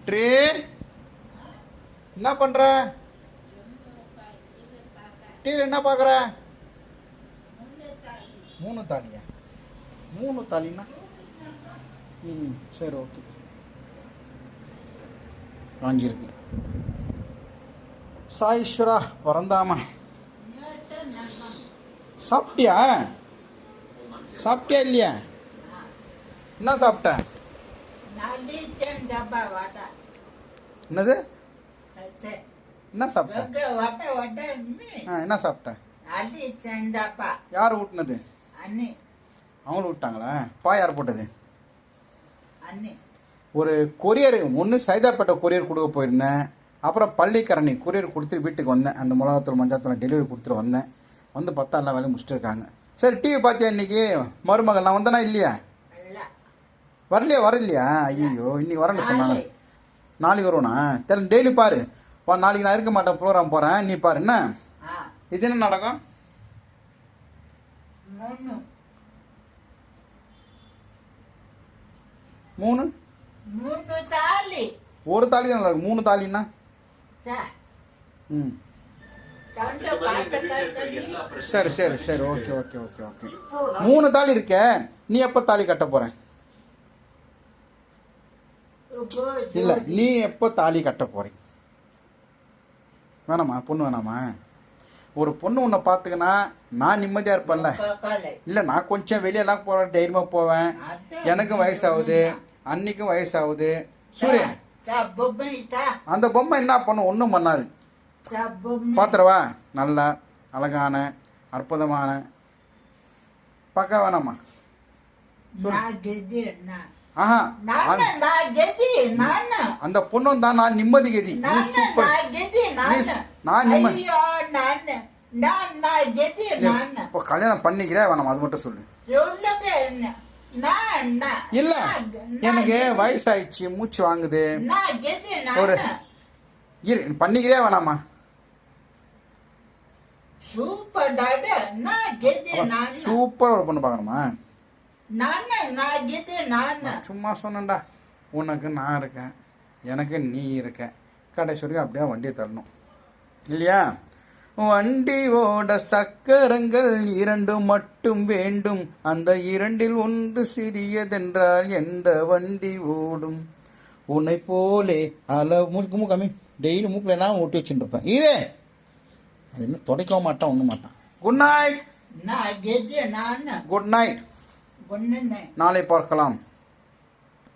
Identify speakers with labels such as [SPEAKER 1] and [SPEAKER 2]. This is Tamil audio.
[SPEAKER 1] ட்ரே என்ன பண்ற? டிவியில் என்ன பார்க்குற? 3 தாலியா? 3 தாலின்னா சரி ஓகே. காஞ்சிருக்கு. சாயீஸ்வரா பரந்தாமா சாப்பிட்டியா? சாப்பிட்டியா இல்லையா? என்ன சாப்பிட்ட? என்னது? என்ன சாப்பிட்ட? என்ன சாப்பிட்ட? யார் ஊட்டினது? அவங்களும் விட்டாங்களா? யார் போட்டது? ஒரு கொரியர் ஒன்று சைதாப்பேட்டை கொரியர் கொடுக்க போயிருந்தேன். அப்புறம் பள்ளிக்கரணி கொரியர் கொடுத்து வீட்டுக்கு வந்தேன். அந்த மிளகாத்தூள் மஞ்சாத்தூள் டெலிவரி கொடுத்துட்டு வந்தேன். வந்து பார்த்தா எல்லா வேலையும் முடிச்சுட்டு இருக்காங்க. சரி டிவி பார்த்தியா இன்னைக்கு? மருமகள் நான் வந்தேனா இல்லையா? வரலையா? ஐயோ இன்னைக்கு வரேன்னு சொன்னாங்க. நாளைக்கு வருவேண்ணா? தெரியல டெய்லி பாரு. நாளைக்கு நான் இருக்க மாட்டேன், ப்ரோக்ராம் போகிறேன். நீ பாரு. என்ன இது? என்ன நாடகம்? 3
[SPEAKER 2] தாலி.
[SPEAKER 1] ஒரு தாலி தான் நடக்கும். 3 தாலின்னா சரி சரி சரி ஓகே ஓகே ஓகே ஓகே. 3 தாலி இருக்க. நீ எப்போ தாலி கட்ட போற? இல்லை நீ எப்போ தாலி கட்ட போற? வேணாமா? பொண்ணு வேணாமா? ஒரு பொண்ணு உன்னை பார்த்துக்கினா நான் நிம்மதியாக இருப்பேன்ல. இல்லை நான் கொஞ்சம் வெளியெல்லாம் போகிறேன், தைரியமாக போவேன். எனக்கும் வயசாகுது, அன்னைக்கும் வயசாகுது. சூரிய அந்த பொம்மை என்ன பண்ணும்? ஒன்றும் பண்ணாது. பார்த்துருவா? நல்லா அழகான அற்புதமான பார்க்க வேணாமா? ஆஹா அந்த பொண்ணும் தான் நான் நிம்மதி கதி. நீ சூப்பர். நான் நிம்மதி. இப்போ கல்யாணம் பண்ணிக்கிறேன் வேணாமா? அது மட்டும் சொல்லு. இல்ல எனக்கு வயசாயிடுச்சு, மூச்சு வாங்குது. ஒரு பண்ணிக்கிறே வேணாமா? சூப்பர் ஒரு பொண்ணு பார்க்கணுமா? சும்மா சொன்னேன்டா. உனக்கு நான் இருக்கேன், எனக்கு நீ இருக்க. கடைசி வரைக்கும் அப்படியே வண்டியை தள்ளணும் இல்லையா? வண்டி ஓட சக்கரங்கள் 2 மட்டும் வேண்டும். அந்த 2ல் ஒன்று சிறியதென்றால் எந்த வண்டி ஓடும்? உன்னை போலே மூக்கு கம்மி. டெய்லி மூக்கில் எல்லாம் ஊட்டி வச்சுட்டு இருப்பேன். ஈரே அது இன்னும் துடைக்கவும் மாட்டான், ஒன்றும் மாட்டான். Good night. Good night. நாளை பார்க்கலாம்.